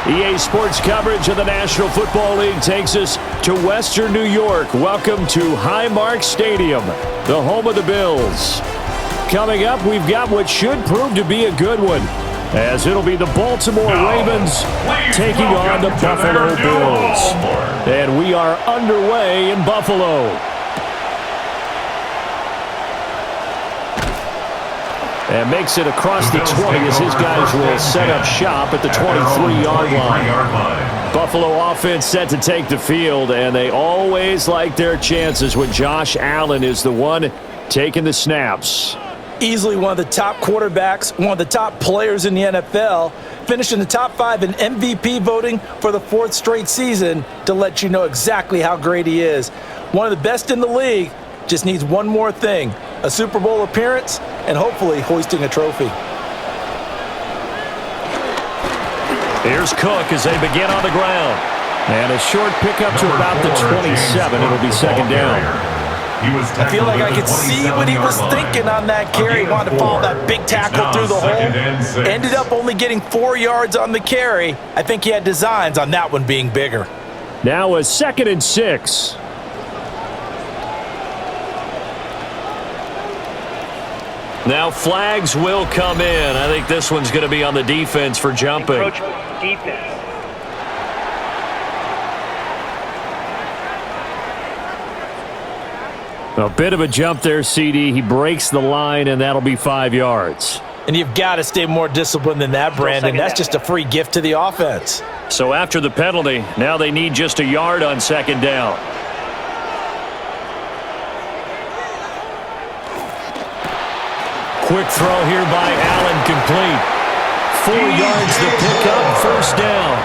EA Sports coverage of the National Football League takes us to Western New York. Welcome to Highmark Stadium, the home of the Bills. Coming up, we've got what should prove to be a good one, as it'll be the Baltimore Ravens taking on the Buffalo Bills. And we are underway in Buffalo. And makes it across the 20 as his guys will set up shop at the 23-yard line. Buffalo offense set to take the field, and they always like their chances when Josh Allen is the one taking the snaps. Easily one of the top quarterbacks, one of the top players in the NFL, finished in the top 5 in MVP voting for the 4th straight season to let you know exactly how great he is. One of the best in the league, just needs one more thing, a Super Bowl appearance and hopefully hoisting a trophy. Here's Cook as they begin on the ground. And a short pickup to about the 27. It'll be second down. I feel like I could see what he was thinking on that carry. He wanted to follow that big tackle through the hole. Ended up only getting 4 yards on the carry. I think he had designs on that one being bigger. Now a 2nd and 6. Now flags will come in. I think this one's going to be on the defense for jumping. A bit of a jump there, CD. He breaks the line, and that'll be 5 yards. And you've got to stay more disciplined than that, Brandon. That's just a free gift to the offense. So after the penalty, now they need just a yard on second down. Quick throw here by Allen, complete. 4 yards to pick up, first down.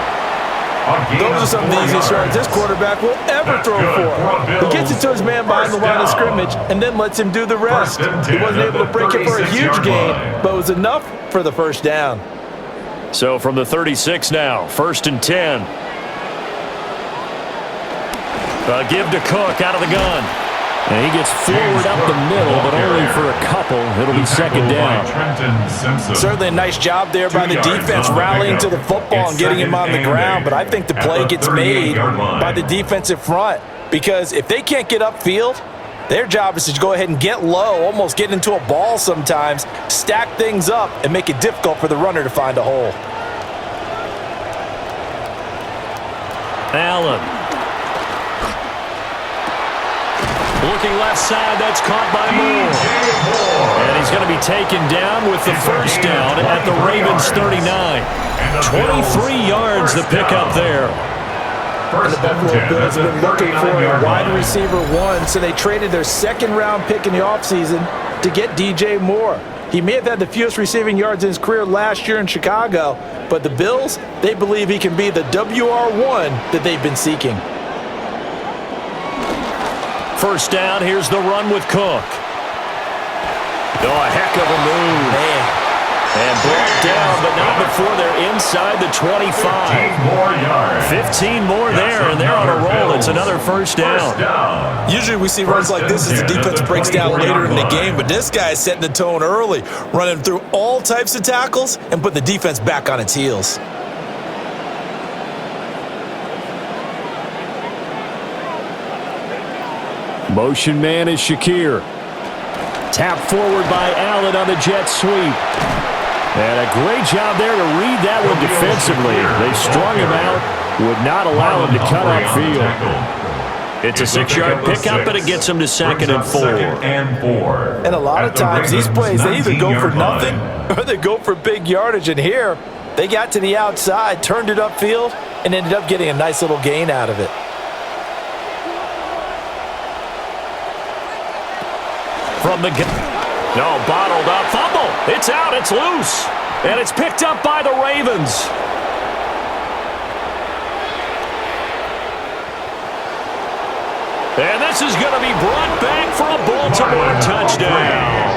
Those are some of the easiest yards this quarterback will ever throw for. He gets it to his man behind the line of scrimmage and then lets him do the rest. He wasn't able to break it for a huge gain, but it was enough for the first down. So from the 36 now, 1st and 10. Give to Cook out of the gun. And he gets forward up the middle, but only for a couple. It'll be second down. Certainly a nice job there by the defense rallying to the football and getting him on the ground, but I think the play gets made by the defensive front because if they can't get upfield, their job is to go ahead and get low, almost get into a ball sometimes, stack things up, and make it difficult for the runner to find a hole. Allen. Looking left side, that's caught by Moore. And he's going to be taken down with the first down at the Ravens 39. 23 yards the pickup there. And the Buffalo Bills have been looking for a wide receiver one, so they traded their 2nd-round pick in the offseason to get DJ Moore. He may have had the fewest receiving yards in his career last year in Chicago, but the Bills, they believe he can be the WR1 that they've been seeking. First down, here's the run with Cook. Oh, a heck of a move. Man. And brought down, but not before they're inside the 25. 15 more there, and they're on a roll. It's another first down. Usually we see runs like this as the defense breaks down later in the game, but this guy is setting the tone early, running through all types of tackles and put the defense back on its heels. Motion man is Shakir. Tap forward by Allen on the jet sweep. And a great job there to read that one defensively. They strung him out, would not allow him to cut upfield. It's a 6-yard pickup, but it gets him to 2nd and 4. And a lot of times these plays, they either go for nothing or they go for big yardage. And here, they got to the outside, turned it upfield, and ended up getting a nice little gain out of it. From the no, bottled up, fumble. It's out, it's loose. And it's picked up by the Ravens. And this is going to be brought back for a Baltimore touchdown.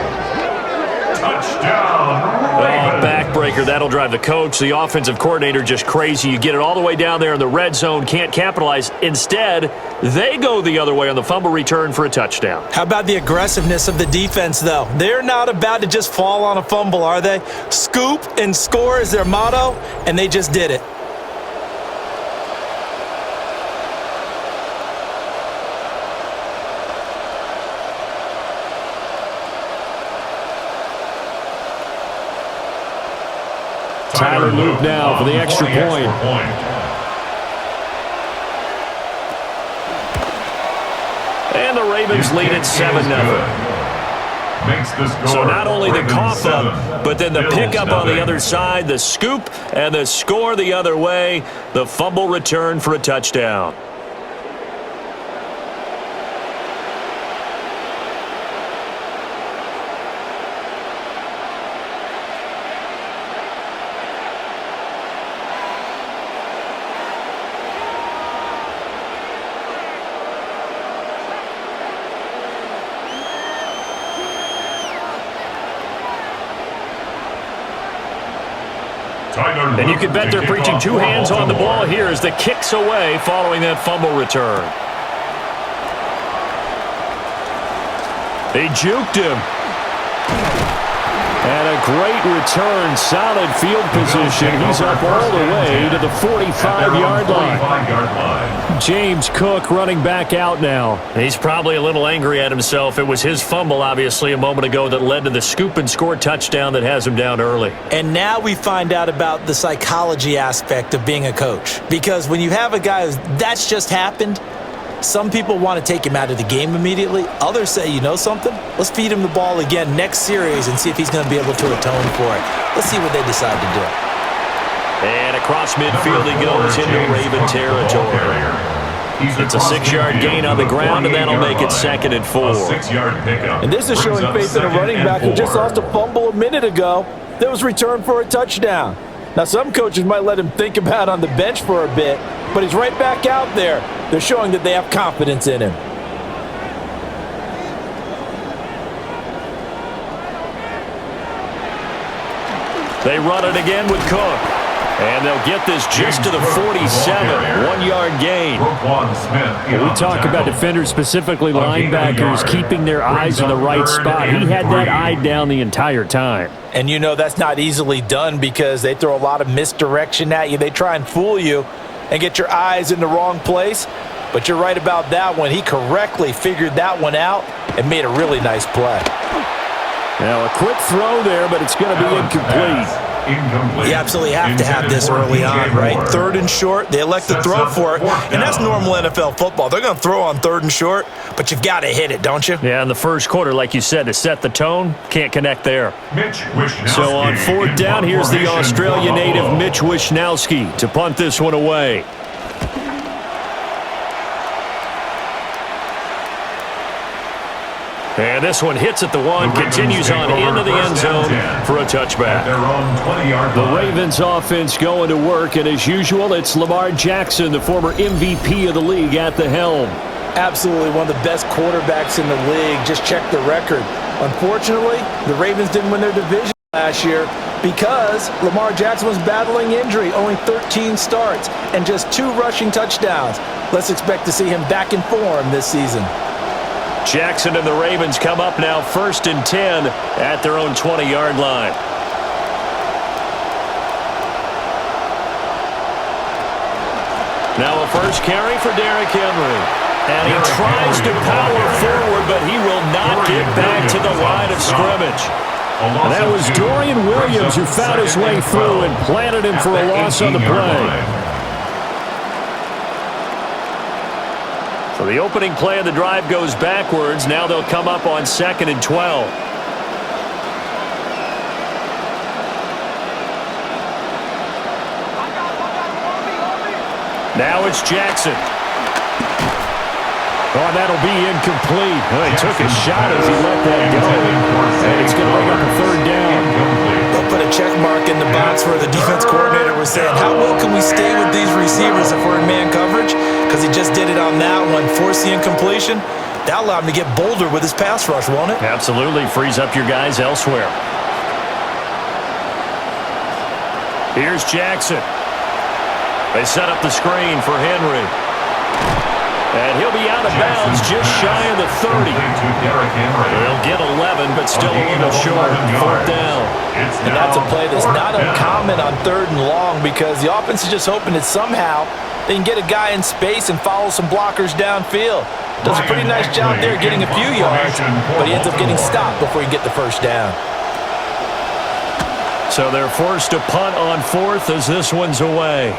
Backbreaker, that'll drive the coach, the offensive coordinator, just crazy. You get it all the way down there in the red zone, can't capitalize. Instead, they go the other way on the fumble return for a touchdown. How about the aggressiveness of the defense, though? They're not about to just fall on a fumble, are they? Scoop and score is their motto, and they just did it. Tyler Luke now for the extra point. And the Ravens lead at 7-0. So not only the cough up, but then the pickup on the other side, the scoop, and the score the other way, the fumble return for a touchdown. And you can bet they're preaching two hands on the ball here as the kick's away following that fumble return. They juked him. And a great return, solid field position. He's up all the way to the 45-yard line. James Cook running back out now. He's probably a little angry at himself. It was his fumble, obviously, a moment ago that led to the scoop and score touchdown that has him down early. And now we find out about the psychology aspect of being a coach. Because when you have a guy that's just happened, some people want to take him out of the game immediately. Others say, you know something? Let's feed him the ball again next series and see if he's going to be able to atone for it. Let's see what they decide to do. And across midfield he goes into Raven territory. It's a 6-yard gain on the ground, and that'll make it 2nd and 4. And this is showing faith in a running back who just lost a fumble a minute ago that was returned for a touchdown. Now, some coaches might let him think about on the bench for a bit, but he's right back out there. They're showing that they have confidence in him. They run it again with Cook. And they'll get this just to the 47, 1-yard gain. We talk about defenders, specifically linebackers, keeping their eyes in the right spot. He had that eye down the entire time. And you know that's not easily done because they throw a lot of misdirection at you. They try and fool you and get your eyes in the wrong place. But you're right about that one. He correctly figured that one out and made a really nice play. Now a quick throw there, but it's going to be incomplete. You absolutely have to have this early on, right? 3rd and short, they elect to throw for it, and that's normal NFL football. They're going to throw on 3rd and short, but you've got to hit it, don't you? Yeah, in the first quarter, like you said, to set the tone, can't connect there. So on 4th down, here's the Australia native Mitch Wishnowsky to punt this one away. And this one hits at the 1, continues on into the end zone for a touchback. The Ravens offense going to work, and as usual, it's Lamar Jackson, the former MVP of the league, at the helm. Absolutely one of the best quarterbacks in the league. Just check the record. Unfortunately, the Ravens didn't win their division last year because Lamar Jackson was battling injury, only 13 starts and just 2 rushing touchdowns. Let's expect to see him back in form this season. Jackson and the Ravens come up now 1st and 10 at their own 20-yard line. Now a first carry for Derrick Henry. And he tries to power forward, but he will not get back to the line of scrimmage. And that was Dorian Williams who found his way through and planted him for a loss on the play. So the opening play of the drive goes backwards. Now they'll come up on 2nd and 12. Now it's Jackson. Oh, that'll be incomplete. Oh, he took a shot as he let that go. And it's going to bring up a 3rd down. They'll put a check mark in the box where the defense coordinator was saying, how well can we stay with these receivers if we're in man coverage? Because he just did it on that one, forced the incompletion. That allowed him to get bolder with his pass rush, won't it? Absolutely. Frees up your guys elsewhere. Here's Jackson. They set up the screen for Henry. And he'll be out of bounds just shy of the 30. They'll get 11, but still a little short. 4th down. And that's a play that's not uncommon on 3rd and long because the offense is just hoping that somehow they can get a guy in space and follow some blockers downfield. Does a pretty nice job there getting a few yards, but he ends up getting stopped before he can get the 1st down. So they're forced to punt on fourth as this one's away.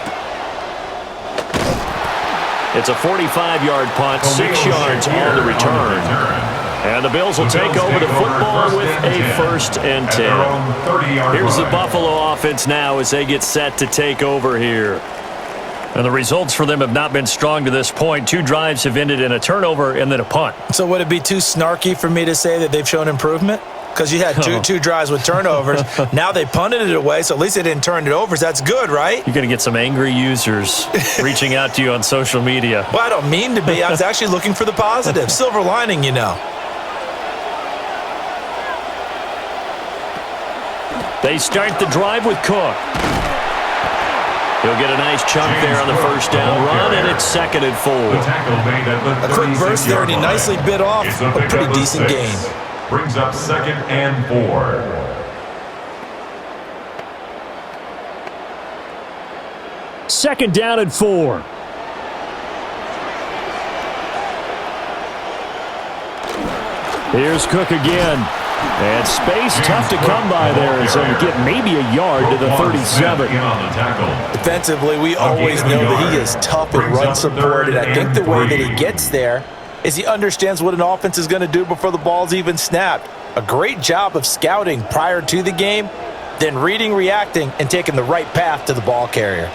It's a 45-yard punt, 6 yards on the return. And the Bills will take over the football with a 1st and 10. Here's the Buffalo offense now as they get set to take over here. And the results for them have not been strong to this point. 2 drives have ended in a turnover and then a punt. So would it be too snarky for me to say that they've shown improvement? Because you had two drives with turnovers. Now they punted it away, so at least they didn't turn it over. So that's good, right? You're going to get some angry users reaching out to you on social media. Well, I don't mean to be. I was actually looking for the positive. Silver lining, you know. They start the drive with Cook. He'll get a nice chunk there on the first down run, and it's 2nd and 4. A quick burst there, and he nicely bit off a pretty decent gain. Brings up 2nd and 4. Second down and 4. Here's Cook again. And space tough to come by there as they get maybe a yard to the 37. Defensively, we always know that he is tough and run support, and I think the way that he gets there is he understands what an offense is going to do before the ball's even snapped. A great job of scouting prior to the game, then reading, reacting, and taking the right path to the ball carrier.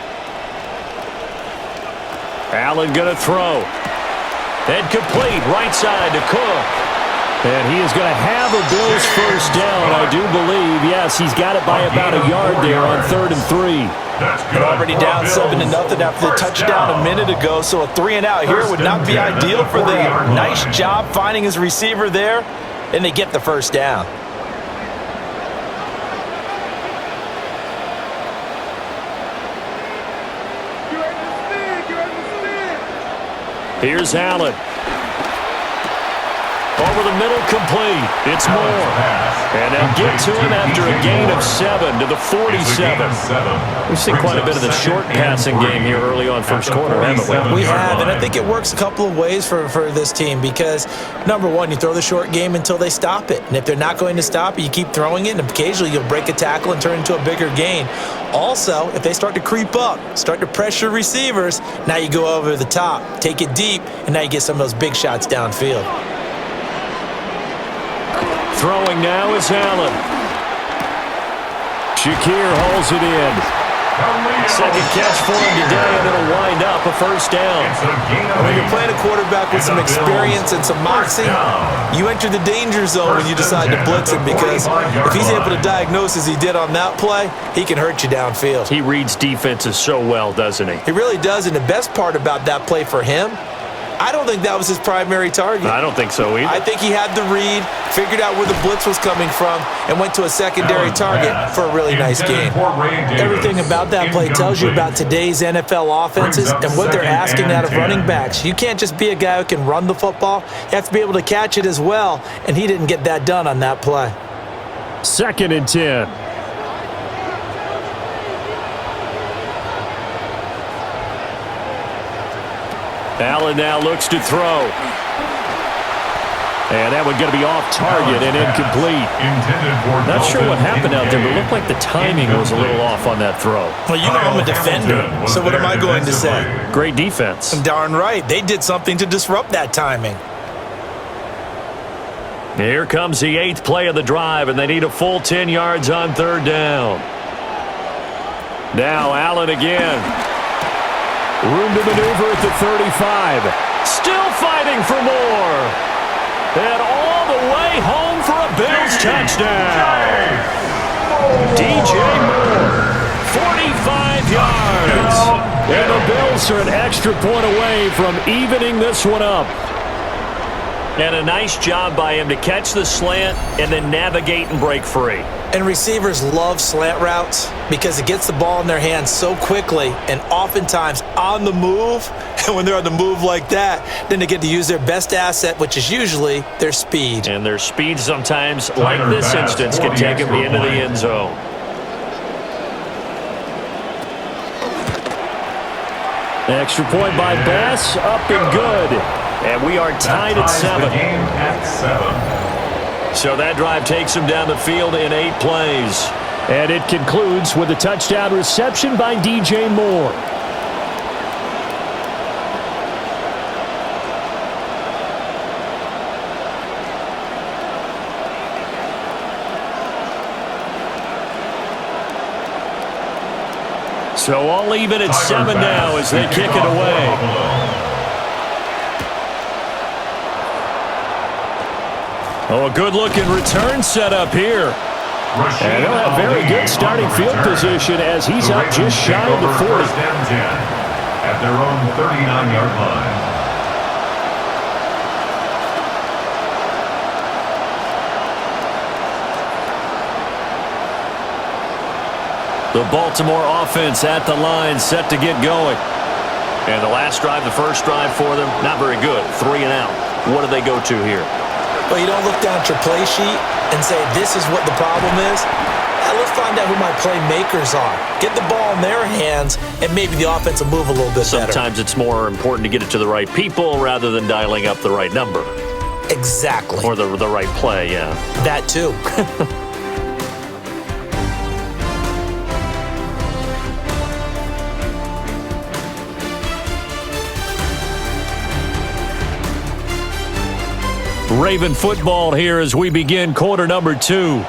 Allen going to throw. And complete right side to Cook. And he is going to have a Bills first down, I do believe. Yes, he's got it by about a yard there on 3rd and 3. They're already down 7-0 after the touchdown a minute ago, so a 3 and out here would not be ideal for them. Nice job finding his receiver there, and they get the first down. Here's Allen. Over the middle, complete. It's Moore. And they'll get to him after a gain of 7 to the 47. We've seen quite a bit of the short passing game here early on first quarter, haven't we? We have, and I think it works a couple of ways for this team because, number one, you throw the short game until they stop it. And if they're not going to stop it, you keep throwing it, and occasionally you'll break a tackle and turn it into a bigger gain. Also, if they start to creep up, start to pressure receivers, now you go over the top, take it deep, and now you get some of those big shots downfield. Throwing now is Allen. Shakir holds it in. Second catch for him today, and it'll wind up a first down. When you're playing a quarterback with some experience and some moxie, you enter the danger zone when you decide to blitz him because if he's able to diagnose as he did on that play, he can hurt you downfield. He reads defenses so well, doesn't he? He really does, and the best part about that play for him, I don't think that was his primary target. I don't think so either. I think he had the read, figured out where the blitz was coming from, and went to a secondary target for a really nice gain. Everything about that play tells you about today's NFL offenses and what they're asking out of running backs. You can't just be a guy who can run the football. You have to be able to catch it as well, and he didn't get that done on that play. 2nd and 10. Allen now looks to throw. And that one going to be off target and incomplete. Not sure what happened out there, but it looked like the timing was a little off on that throw. Well, you know I'm a defender, so what am I going to say? Great defense. Darn right. They did something to disrupt that timing. Here comes the 8th play of the drive, and they need a full 10 yards on 3rd down. Now Allen again. Room to maneuver at the 35. Still fighting for more. And all the way home for a Bills touchdown. DJ Moore, 45 yards. And the Bills are an extra point away from evening this one up. And a nice job by him to catch the slant and then navigate and break free. And receivers love slant routes because it gets the ball in their hands so quickly and oftentimes on the move. And when they're on the move like that, then they get to use their best asset, which is usually their speed. And their speed sometimes, like this instance, can take them into the end zone. Extra point by Bass, up and good. And we are tied at 7. So that drive takes them down the field in 8 plays. And it concludes with a touchdown reception by DJ Moore. So all even at 7 now as they kick it away. Oh, a good-looking return set up here. And he'll have very good starting field position as he's up just shy of the 40. At their own 39-yard line. The Baltimore offense at the line, set to get going. And the last drive, the first drive for them, not very good. 3 and out. What do they go to here? Well, you don't look down at your play sheet and say, this is what the problem is. Let's find out who my playmakers are. Get the ball in their hands, and maybe the offense will move a little bit better. Sometimes it's more important to get it to the right people rather than dialing up the right number. Exactly. Or the right play, yeah. That too. Raven football here as we begin quarter number 2.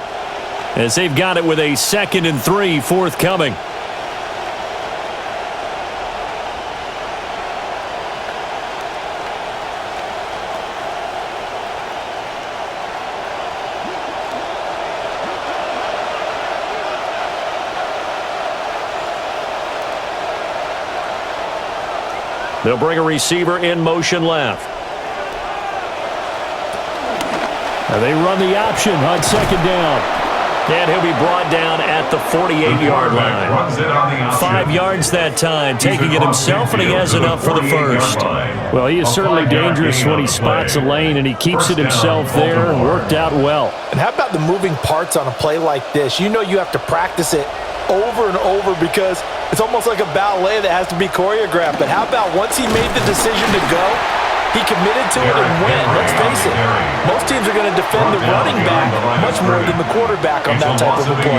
As they've got it with a 2nd and 3 forthcoming. They'll bring a receiver in motion left. And they run the option on 2nd down. And he'll be brought down at the 48-yard line. 5 yards that time, taking it himself, and he has enough for the first. Well, he is certainly dangerous when he spots a lane, and he keeps it himself there. Worked out well. And how about the moving parts on a play like this? You know you have to practice it over and over because it's almost like a ballet that has to be choreographed. But how about once he made the decision to go, he committed to it and went. Let's face it, most teams are going to defend the running back much more than the quarterback on that type of a play.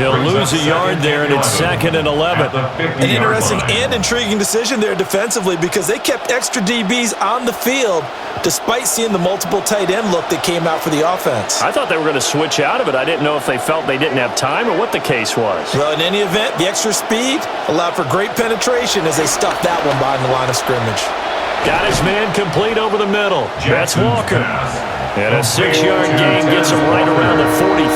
He'll lose a yard there, and it's 2nd and 11. An interesting and intriguing decision there defensively because they kept extra DBs on the field despite seeing the multiple tight end look that came out for the offense. I thought they were going to switch out of it. I didn't know if they felt they didn't have time or what the case was. Well, in any event, the extra speed allowed for great penetration as they stuffed that one behind the line of scrimmage. Got his man complete over the middle. That's Walker. And a 6-yard gain gets him right around the 43.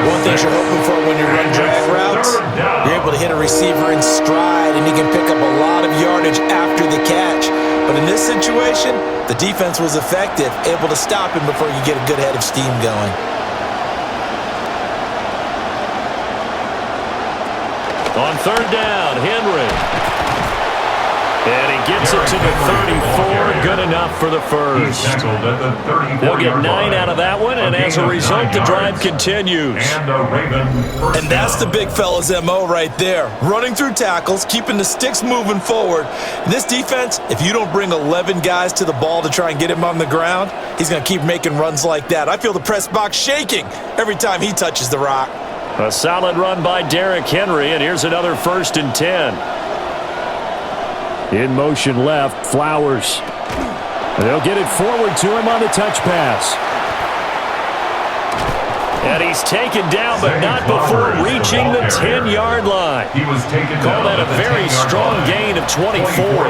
One thing you're hoping for when you run drag routes, you're able to hit a receiver in stride, and he can pick up a lot of yardage after the catch. But in this situation, the defense was effective, able to stop him before you get a good head of steam going. On 3rd down, Henry. And he gets it to the 34, good enough for the first. They'll get 9 out of that one, and as a result, the drive continues. And that's the big fella's MO right there. Running through tackles, keeping the sticks moving forward. This defense, if you don't bring 11 guys to the ball to try and get him on the ground, he's going to keep making runs like that. I feel the press box shaking every time he touches the rock. A solid run by Derrick Henry, and here's another 1st and 10. In motion left, Flowers. And they'll get it forward to him on the touch pass. And he's taken down, but not before reaching the 10-yard line. Call that a very strong gain of 24.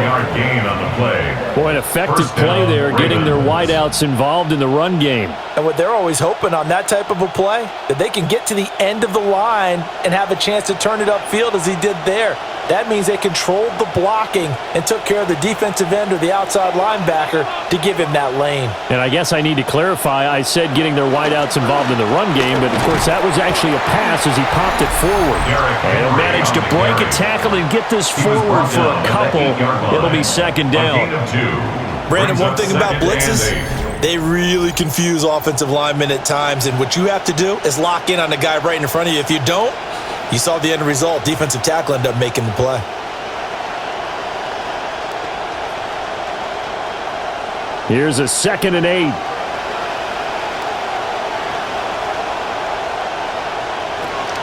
Boy, an effective play there, getting their wideouts involved in the run game. And what they're always hoping on that type of a play, that they can get to the end of the line and have a chance to turn it upfield as he did there. That means they controlled the blocking and took care of the defensive end or the outside linebacker to give him that lane. And I guess I need to clarify, I said getting their wideouts involved in the run game, but of course that was actually a pass as he popped it forward. And he'll manage to break a tackle and get this forward for a couple. It'll be 2nd down. Brandon, one thing about blitzes, they really confuse offensive linemen at times, and what you have to do is lock in on the guy right in front of you. If you don't, you saw the end result. Defensive tackle ended up making the play. Here's a 2nd and 8.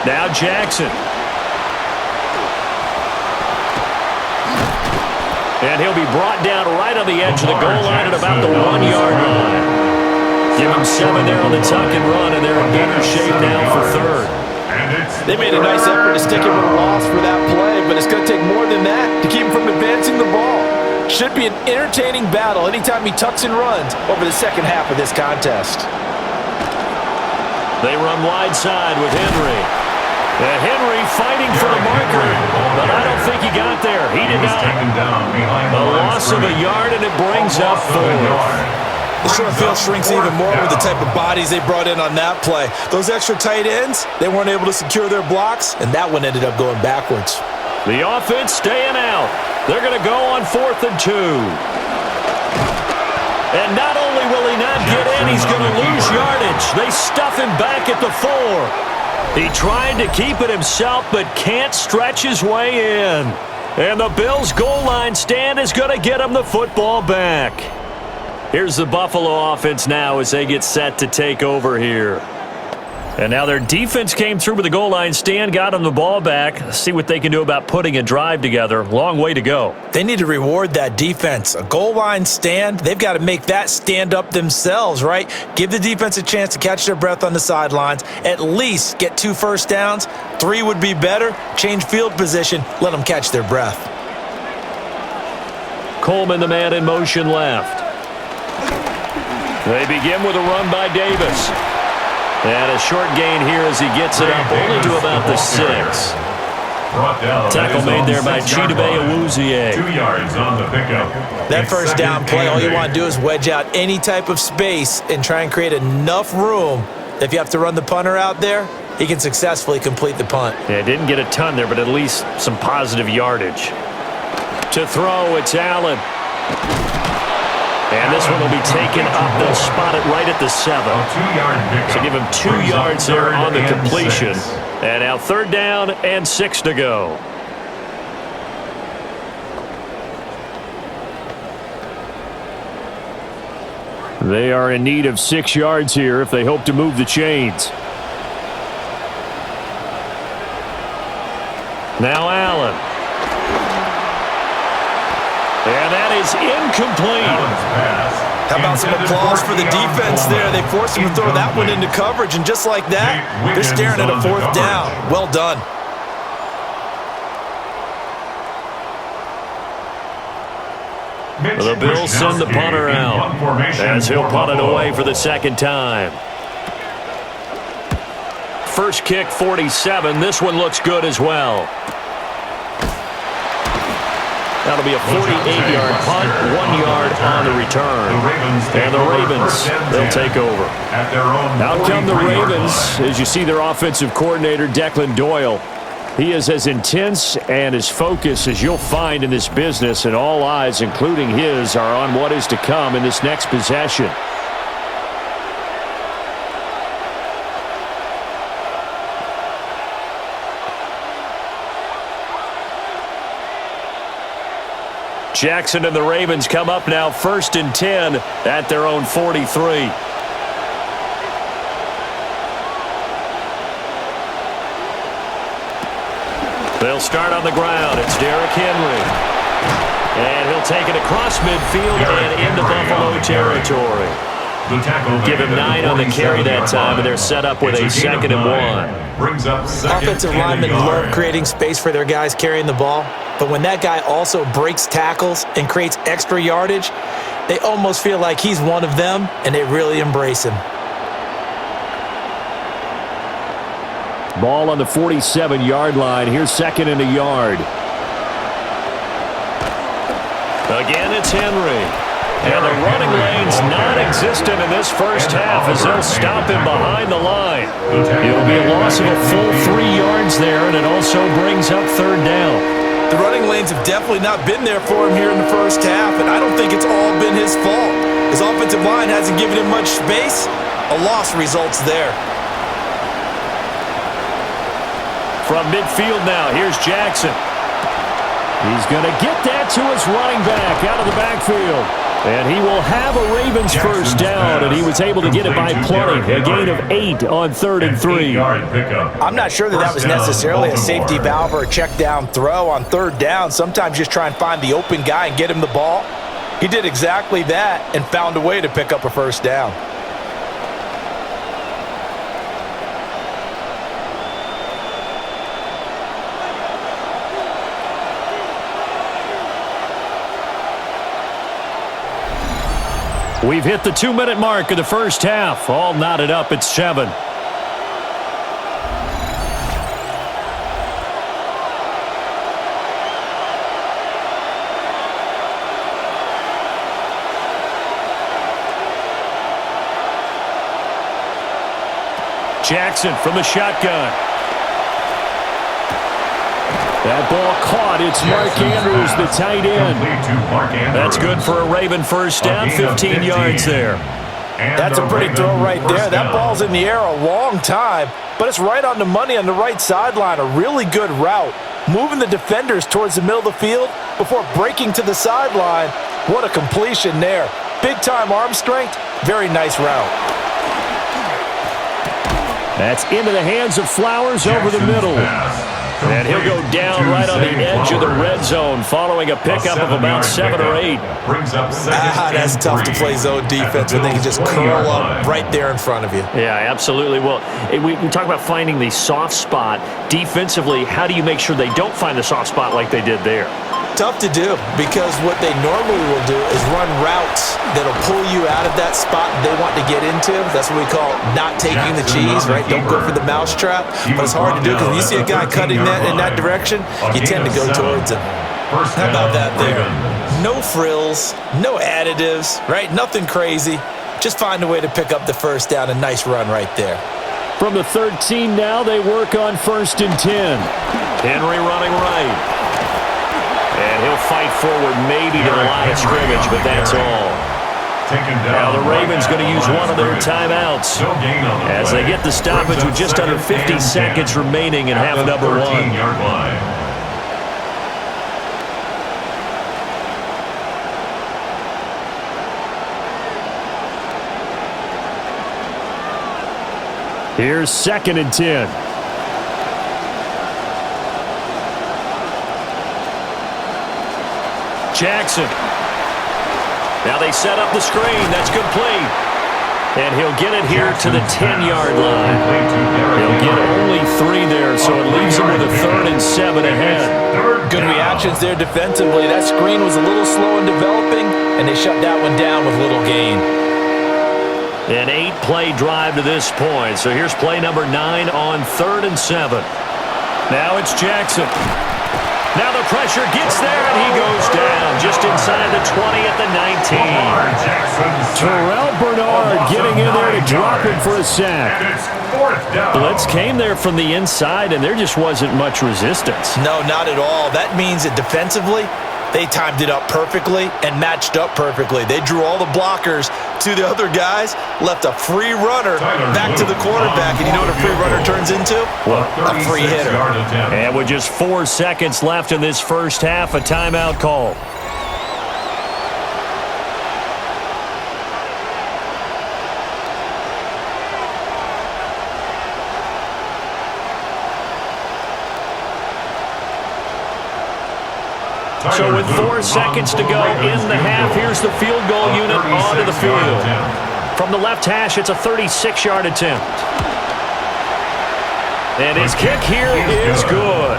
Now Jackson. And he'll be brought down right on the edge of the goal line at about the 1-yard line. Give him 7 there on the tuck and run, and they're in better shape now for third. They made a nice effort to stick him with a loss for that play, but it's going to take more than that to keep him from advancing the ball. Should be an entertaining battle anytime he tucks and runs over the second half of this contest. They run wide side with Henry. And Henry fighting for the marker, but I don't think he got there. He did not. A loss of a yard, and it brings up 4. The short field shrinks even more with the type of bodies they brought in on that play. Those extra tight ends, they weren't able to secure their blocks, and that one ended up going backwards. The offense staying out. They're going to go on 4th and 2. And not only will he not get in, he's going to lose yardage. They stuff him back at the 4. He tried to keep it himself, but can't stretch his way in. And the Bills' goal line stand is going to get him the football back. Here's the Buffalo offense now as they get set to take over here. And now their defense came through with the goal line stand, got them the ball back. Let's see what they can do about putting a drive together. Long way to go. They need to reward that defense. A goal line stand, they've got to make that stand up themselves, right? Give the defense a chance to catch their breath on the sidelines. At least get 2 first downs. 3 would be better. Change field position. Let them catch their breath. Coleman, the man in motion left. They begin with a run by Davis. And a short gain here as he gets it up only to about the 6. Tackle made there by Chidobe Awuzie. 2 yards on the pickup. That first down play, all you want to do is wedge out any type of space and try and create enough room that if you have to run the punter out there, he can successfully complete the punt. Yeah, didn't get a ton there, but at least some positive yardage. To throw, it's Allen. And this one will be taken up. They'll spot it right at the 7. So give him 2 yards there on the completion. And now 3rd down and 6 to go. They are in need of 6 yards here if they hope to move the chains. Now Allen. And that is incomplete. How about some applause for the defense there? They forced him to throw that one into coverage, and just like that, they're staring at a 4th down. Well done. The Bills send the punter out as he'll punt it away for the 2nd time. First kick, 47. This one looks good as well. That'll be a 48-yard punt, 1 yard on the return. And the Ravens, they'll take over. Out come the Ravens as you see their offensive coordinator, Declan Doyle. He is as intense and as focused as you'll find in this business, and all eyes, including his, are on what is to come in this next possession. Jackson and the Ravens come up now 1st and 10 at their own 43. They'll start on the ground. It's Derrick Henry. And he'll take it across midfield and into Buffalo territory. Give him 9 on the carry that time, and they're set up with a 2nd and 1. Offensive linemen love creating space for their guys carrying the ball, but when that guy also breaks tackles and creates extra yardage, they almost feel like he's one of them, and they really embrace him. Ball on the 47-yard line. Here's 2nd and a yard. Again, it's Henry. And the running lane's non-existent in this first half as they'll stop him behind the line. It'll be a loss of a full 3 yards there, and it also brings up 3rd down. The running lanes have definitely not been there for him here in the first half, and I don't think it's all been his fault. His offensive line hasn't given him much space. A loss results there. From midfield now, here's Jackson. He's going to get that to his running back out of the backfield. And he will have a Ravens first down, and he was able to get it by plenty. A gain of 8 on 3rd and 3. I'm not sure that was necessarily a safety valve or a check down throw on 3rd down. Sometimes just try and find the open guy and get him the ball. He did exactly that and found a way to pick up a first down. We've hit the 2-minute mark of the first half. All knotted up at 7. Jackson from the shotgun. That ball caught. It's Mark Andrews, the tight end. That's good for a Raven first down, 15 yards there. That's a pretty throw right there. That ball's in the air a long time, but it's right on the money on the right sideline. A really good route. Moving the defenders towards the middle of the field before breaking to the sideline. What a completion there. Big-time arm strength. Very nice route. That's into the hands of Flowers over the middle. And he'll go down right on the edge of the red zone following a pickup of about 7 or 8. That's tough to play zone defense when they can just curl up right there in front of you. Yeah, absolutely. Well, we talk about finding the soft spot. Defensively, how do you make sure they don't find the soft spot like they did there? Tough to do because what they normally will do is run routes that'll pull you out of that spot they want to get into. That's what we call not taking the cheese, right? Don't go for the mousetrap. But it's hard to do because when you see a guy cutting that in that direction, you tend to go towards him. How about that there? No frills, no additives, right? Nothing crazy. Just find a way to pick up the first down. A nice run right there. From the 13 now, they work on 1st and 10. Henry running right. And he'll fight forward maybe to the line of scrimmage, but that's all. Now the Ravens going to use one of their timeouts as they get the stoppage with just under 50 seconds remaining in half number 1. Here's 2nd and 10. Jackson. Now they set up the screen. That's complete. And he'll get it here to the 10-yard line. He'll get only 3 there, so it leaves him with a 3rd and 7 ahead. Good reactions there defensively. That screen was a little slow in developing, and they shut that one down with little gain. An 8-play drive to this point. So here's play number 9 on 3rd and 7. Now it's Jackson. Now the pressure gets there, and he goes down just inside the 20 at the 19. Terrell Bernard getting in there to drop him for a sack. Blitz came there from the inside, and there just wasn't much resistance. No, not at all. That means that defensively, they timed it up perfectly and matched up perfectly. They drew all the blockers to the other guys, left a free runner back to the quarterback. And you know what a free runner turns into? A free hitter. And with just 4 seconds left in this first half, a timeout call. So with 4 seconds to go in the half, here's the field goal unit onto the field. From the left hash, it's a 36-yard attempt. And his kick here is good.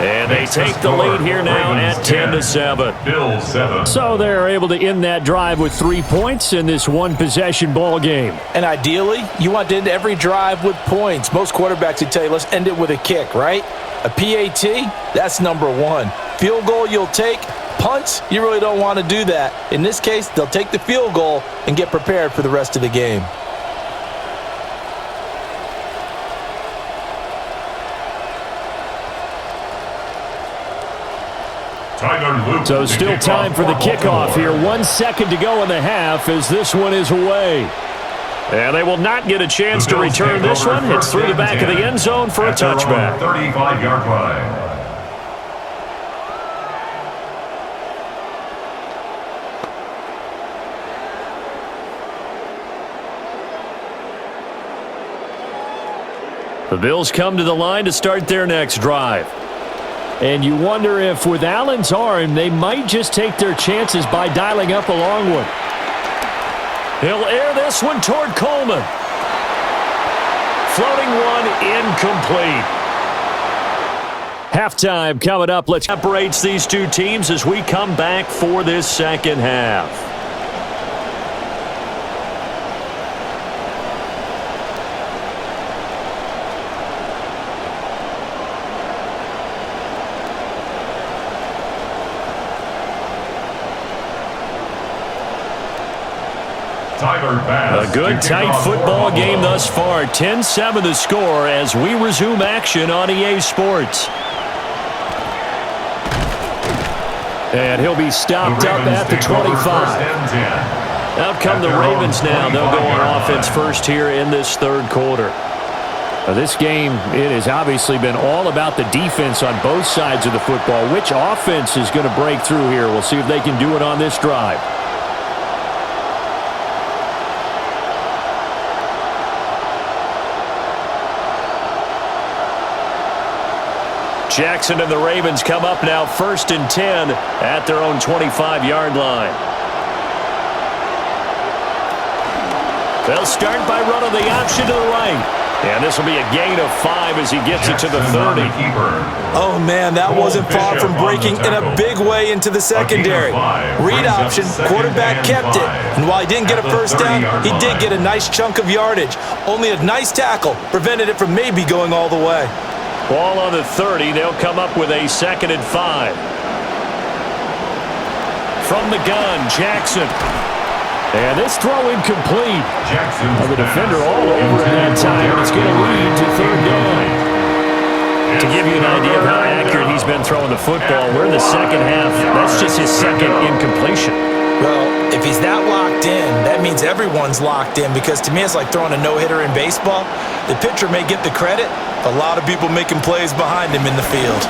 And they take the lead here now at 10-7. So they're able to end that drive with 3 points in this one-possession ball game. And ideally, you want to end every drive with points. Most quarterbacks would tell you, let's end it with a kick, right? A PAT, that's number 1. Field goal you'll take. Punts, you really don't want to do that. In this case, they'll take the field goal and get prepared for the rest of the game. So still time for the kickoff here. 1 second to go in the half as this one is away. And they will not get a chance to return this one. It's through the back of the end zone for a touchback. 35-yard line. The Bills come to the line to start their next drive. And you wonder if with Allen's arm, they might just take their chances by dialing up a long one. He'll air this one toward Coleman. Floating one incomplete. Halftime coming up. Let's separate these two teams as we come back for this second half. A good, tight football game thus far. 10-7 the score as we resume action on EA Sports. And he'll be stopped up at the 25. Out come the Ravens now. They'll go on offense first here in this third quarter. Now this game, it has obviously been all about the defense on both sides of the football. Which offense is going to break through here? We'll see if they can do it on this drive. Jackson and the Ravens come up now 1st and 10 at their own 25-yard line. They'll start by running the option to the right. And this will be a gain of 5 as he gets it to the 30. Oh, man, that wasn't far from breaking in a big way into the secondary. Read option, quarterback kept it. And while he didn't get a first down, he did get a nice chunk of yardage. Only a nice tackle prevented it from maybe going all the way. Ball on the 30. They'll come up with a 2nd and 5. From the gun, Jackson. And this throw incomplete. The defender all over at that time. It's going to lead to 3rd down. To give you an idea of how accurate he's been throwing the football, we're in the second half. That's just his 2nd incompletion. Well, if he's that locked in, that means everyone's locked in, because to me it's like throwing a no-hitter in baseball. The pitcher may get the credit, but a lot of people making plays behind him in the field.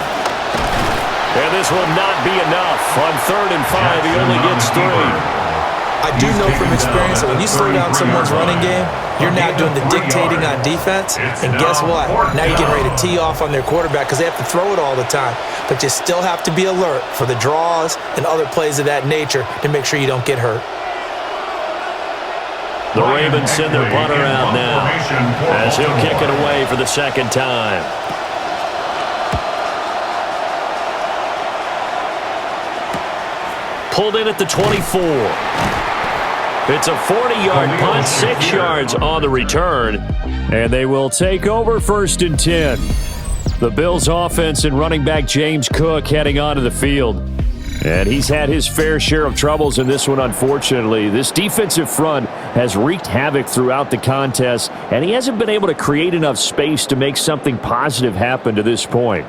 And this will not be enough. On 3rd and 5, he only gets 3. I do know from experience that when you slow down someone's running game, you're now doing the dictating on defense. And guess what? Now you're getting ready to tee off on their quarterback because they have to throw it all the time. But you still have to be alert for the draws and other plays of that nature to make sure you don't get hurt. The Ravens send their punter out now as he'll kick it away for the 2nd time. Pulled in at the 24. It's a 40-yard punt, 6 yards on the return, and they will take over 1st and 10. The Bills' offense and running back James Cook heading onto the field. And he's had his fair share of troubles in this one, unfortunately. This defensive front has wreaked havoc throughout the contest, and he hasn't been able to create enough space to make something positive happen to this point.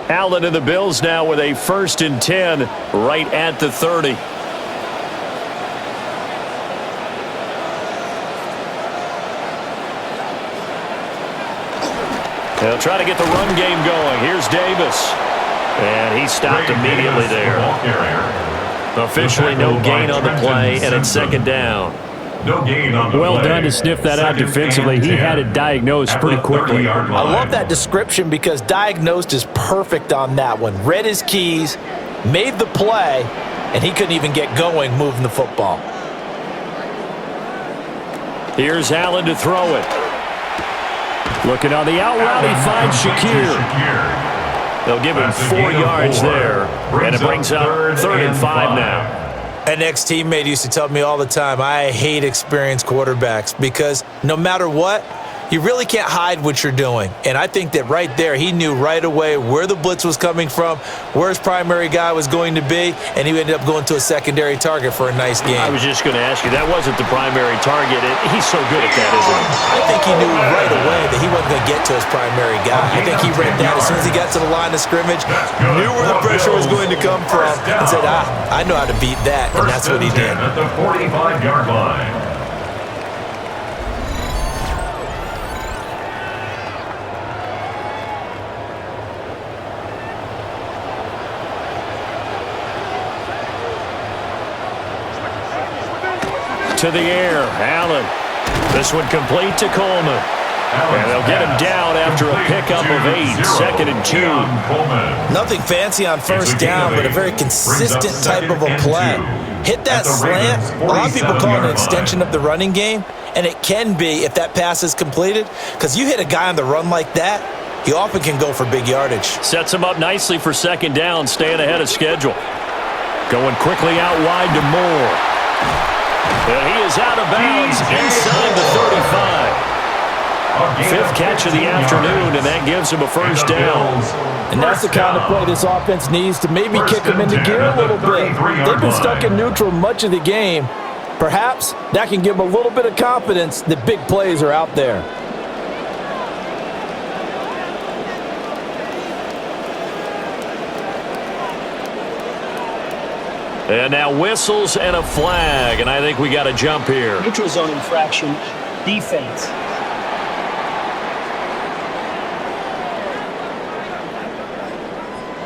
Allen and the Bills now with a 1st and 10 right at the 30. They'll try to get the run game going. Here's Davis. And he stopped immediately there. Officially no gain on the play, and it's 2nd down. No gain on the well play. Done to sniff that out defensively. He had it diagnosed pretty quickly. I love that description because diagnosed is perfect on that one. Read his keys, made the play, and he couldn't even get going moving the football. Here's Allen to throw it. Looking on the out route, he finds Shakir. They'll give him 4 yards there, and it brings up 3rd and 5 now. An ex-teammate used to tell me all the time, I hate experienced quarterbacks because no matter what, you really can't hide what you're doing. And I think that right there, he knew right away where the blitz was coming from, where his primary guy was going to be, and he ended up going to a secondary target for a nice game. I was just going to ask you, that wasn't the primary target. He's so good at that, isn't he? I think he knew right away that he wasn't going to get to his primary guy. I think he read that as soon as he got to the line of scrimmage, knew where the pressure was going to come from, and said, I know how to beat that, and that's what he did. At the 45-yard line. to the air. Allen. This one complete to Coleman. And they'll get him down after a pickup of 8, 2nd and 2. Nothing fancy on first down, but a very consistent type of a play. Hit that slant. A lot of people call it an extension of the running game, and it can be if that pass is completed, because you hit a guy on the run like that, he often can go for big yardage. Sets him up nicely for 2nd down, staying ahead of schedule. Going quickly out wide to Moore. And he is out of bounds inside the 35. 5th catch of the afternoon, and that gives him a first down. And that's the kind of play this offense needs to maybe kick them into gear a little bit. They've been stuck in neutral much of the game. Perhaps that can give them a little bit of confidence that big plays are out there. And now whistles and a flag, and I think we got a jump here. Neutral zone infraction, defense.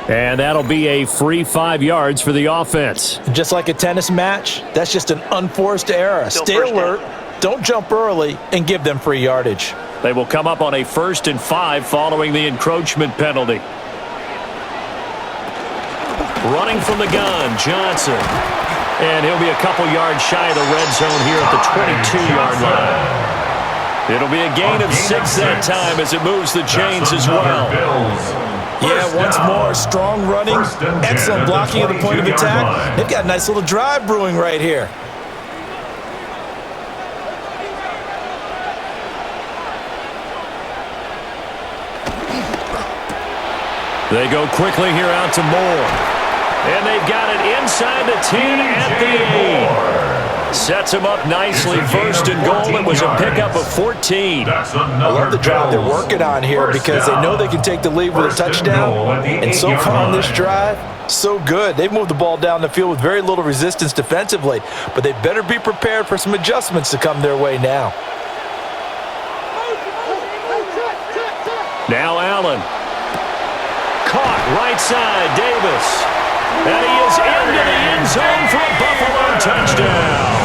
And that'll be a free 5 yards for the offense. Just like a tennis match, that's just an unforced error. Stay alert, don't jump early, and give them free yardage. They will come up on a 1st and 5 following the encroachment penalty. Running from the gun, Johnson. And he'll be a couple yards shy of the red zone here at the 22-yard line. It'll be a gain of 6 that time as it moves the chains as well. Yeah, once more, strong running, excellent blocking at the point of attack. They've got a nice little drive brewing right here. They go quickly here out to Moore. And they've got it inside the 10 at the 8. Sets him up nicely. 1st and goal. It was a pickup of 14. I love the drive they're working on here because they know they can take the lead with a touchdown. And so far on this drive, so good. They've moved the ball down the field with very little resistance defensively, but they better be prepared for some adjustments to come their way now. Now Allen. Caught right side, Davis. And he is into the end zone for a Buffalo touchdown.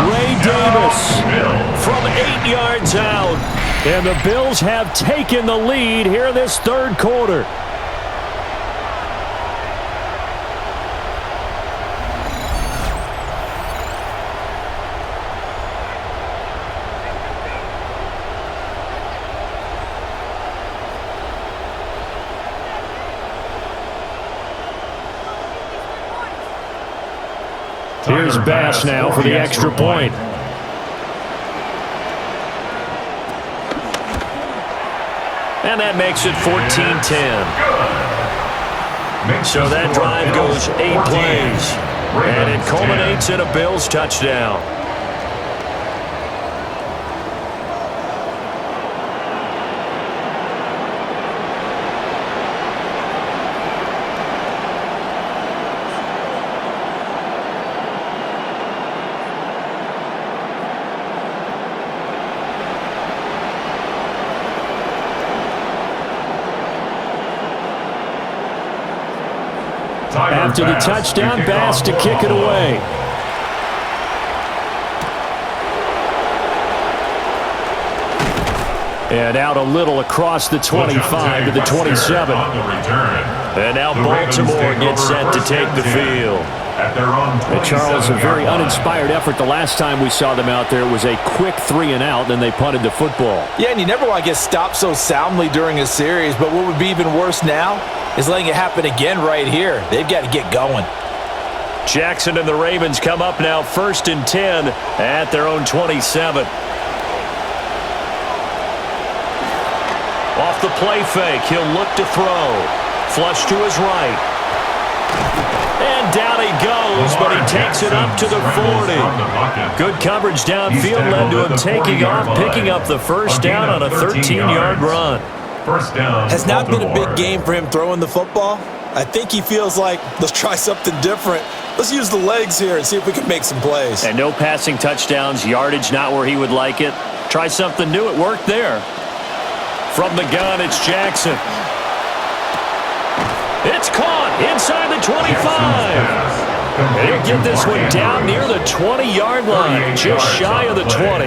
Ray Davis from 8 yards out. And the Bills have taken the lead here in this 3rd quarter. Here's Bass now for the extra point. And that makes it 14-10. So that drive goes 8 plays. And it culminates in a Bills touchdown. After the touchdown, Bass to kick it away. And out a little across the 25 to the 27. And now Baltimore gets set to take the field. And Charles, a very uninspired effort the last time we saw them out there. It was a quick 3 and out, then they punted the football. Yeah, and you never want to get stopped so soundly during a series, but what would be even worse now is letting it happen again right here. They've got to get going. Jackson and the Ravens come up now 1st and 10 at their own 27. Off the play fake, he'll look to throw. Flush to his right. And down he goes, but he takes it up to the 40. Good coverage downfield led to him taking off, picking up the first down on a 13-yard run. First down. Has not been a big game for him throwing the football. I think he feels like, let's try something different. Let's use the legs here and see if we can make some plays. And no passing touchdowns, yardage not where he would like it. Try something new, it worked there. From the gun, it's Jackson. It's caught inside the 25. He'll get this one down near the 20-yard line, just shy of the 20.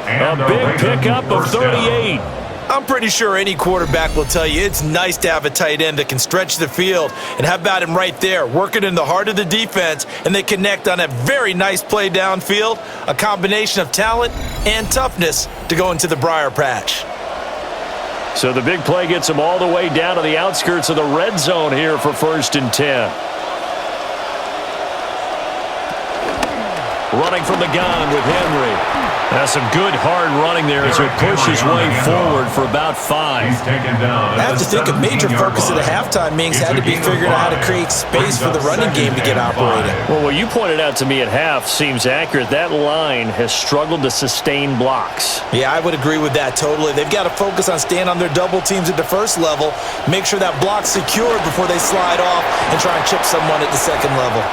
A big pickup of 38. I'm pretty sure any quarterback will tell you it's nice to have a tight end that can stretch the field. And how about him right there, working in the heart of the defense, and they connect on a very nice play downfield, a combination of talent and toughness to go into the briar patch. So the big play gets him all the way down to the outskirts of the red zone here for 1st and 10. Running from the gun with Henry. That's some good hard running there as he pushes his way forward for about 5. He's taken down. I have to think a major focus of the halftime meetings had to be figuring out how to create space for the running game to get operating. Well, what you pointed out to me at half seems accurate. That line has struggled to sustain blocks. Yeah, I would agree with that totally. They've got to focus on staying on their double teams at the first level, make sure that block's secured before they slide off and try and chip someone at the second level.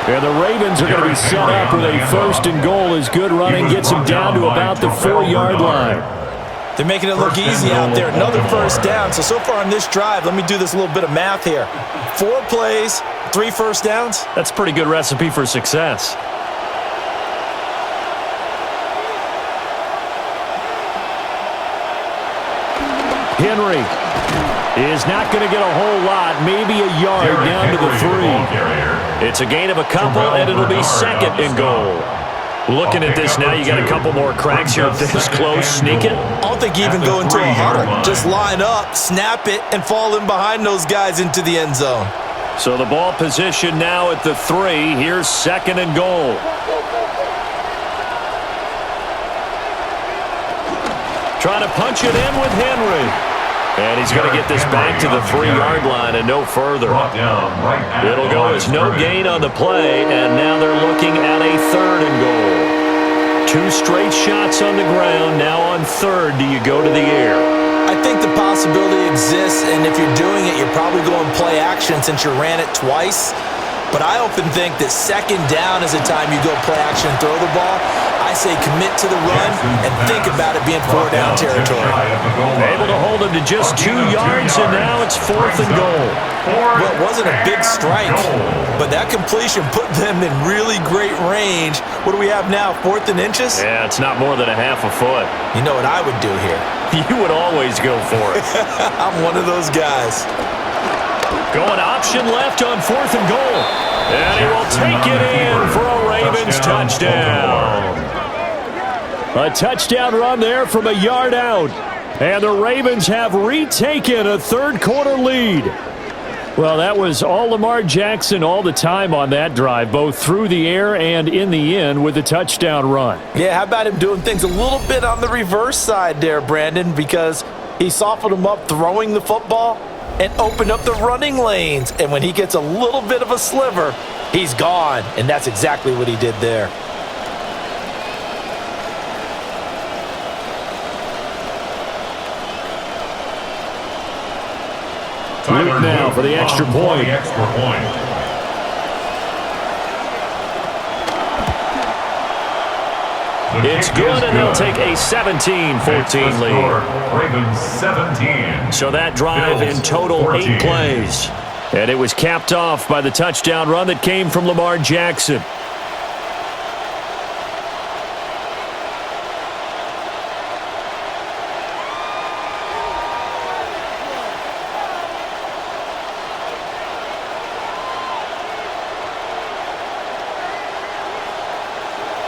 And the Ravens are going to be set up with a 1st and goal as good running gets them down to about the 4-yard line. They're making it look easy out there. Another 1st down. So far on this drive, let me do this little bit of math here. 4 plays, 3 first downs. That's a pretty good recipe for success. Henry is not going to get a whole lot, maybe a yard down to the 3. It's a gain of a couple, and it'll be 2nd and goal. Looking at this now, you got a couple more cracks here this close. Sneak it. I don't think you even go into a huddle. Just line up, snap it, and fall in behind those guys into the end zone. So the ball position now at the 3. Here's 2nd and goal. Trying to punch it in with Henry. And he's going to get this back to the 3-yard line and no further. It'll go as no gain on the play, and now they're looking at a 3rd and goal. 2 straight shots on the ground. Now on 3rd, do you go to the air? I think the possibility exists, and if you're doing it, you're probably going play action since you ran it twice. But I often think that 2nd down is the time you go play action and throw the ball. I say commit to the run and think about it being 4-down territory. Able to hold him to just 2 yards, and now it's 4th and goal. Well, it wasn't a big strike, but that completion put them in really great range. What do we have now, 4th and inches? Yeah, it's not more than a half a foot. You know what I would do here? You would always go for it. I'm one of those guys. Going option left on 4th and goal. And he will take it in for a Ravens touchdown. A touchdown run there from a yard out. And the Ravens have retaken a 3rd-quarter lead. Well, that was all Lamar Jackson all the time on that drive, both through the air and in the end with a touchdown run. Yeah, how about him doing things a little bit on the reverse side there, Brandon, because he softened him up throwing the football and opened up the running lanes. And when he gets a little bit of a sliver, he's gone. And that's exactly what he did there. Luke now for the extra point. It's good, and they'll take a 17-14 lead. Ravens 17. So that drive in total 8 plays. And it was capped off by the touchdown run that came from Lamar Jackson.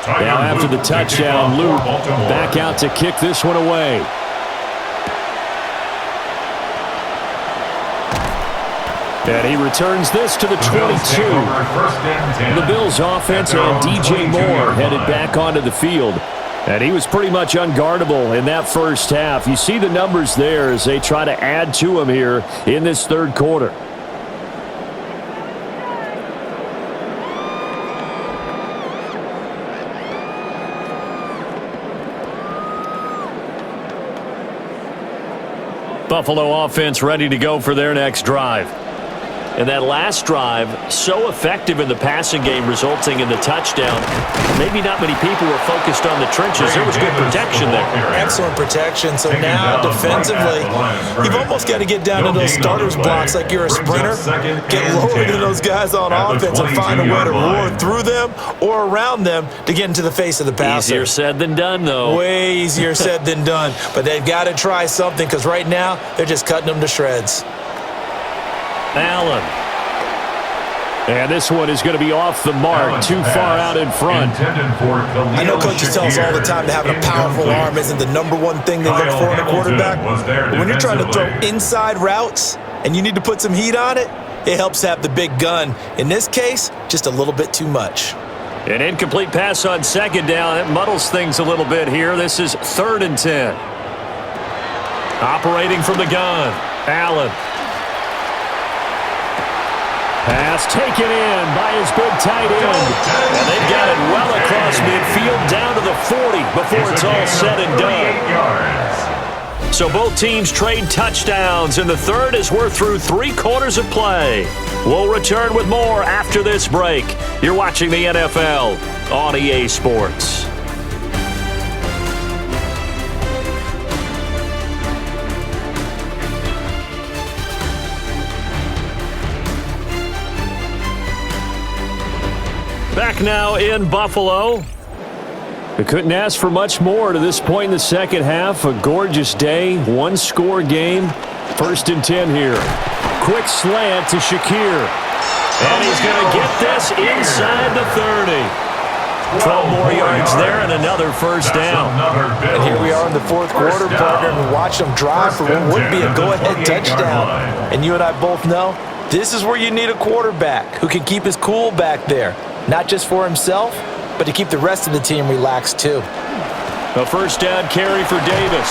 Now after the touchdown, Luke back out to kick this one away. And he returns this to the 22. The Bills offense and DJ Moore headed back onto the field. And he was pretty much unguardable in that first half. You see the numbers there as they try to add to him here in this 3rd quarter. Buffalo offense ready to go for their next drive. And that last drive, so effective in the passing game, resulting in the touchdown. Maybe not many people were focused on the trenches. There was good protection there. Excellent protection. So now, defensively, you've almost got to get down to those starters blocks like you're a sprinter. Get lower than those guys on offense and find a way to roar through them or around them to get into the face of the passer. Easier said than done, though. Way easier said than done. But they've got to try something because right now, they're just cutting them to shreds. Allen. And this one is going to be off the mark, too far out in front. I know coaches tell us all the time that having a powerful arm isn't the #1 thing they look for in a quarterback. But when you're trying to throw inside routes and you need to put some heat on it, it helps have the big gun. In this case, just a little bit too much. An incomplete pass on second down. It muddles things a little bit here. This is 3rd and 10. Operating from the gun, Allen. Pass taken in by his big tight end. And they've got it well across midfield down to the 40 before it's all said and done. So both teams trade touchdowns, and the third as we're through 3 quarters of play. We'll return with more after this break. You're watching the NFL on EA Sports. Back now in Buffalo. They couldn't ask for much more to this point in the second half. A gorgeous day, 1-score game. 1st and 10 here. Quick slant to Shakir. And he's going to get this inside the 30. 12 more yards there and another first down. And here we are in the 4th quarter, partner, and watch them drive for what would be a go-ahead touchdown. And you and I both know this is where you need a quarterback who can keep his cool back there. Not just for himself, but to keep the rest of the team relaxed too. A first down carry for Davis.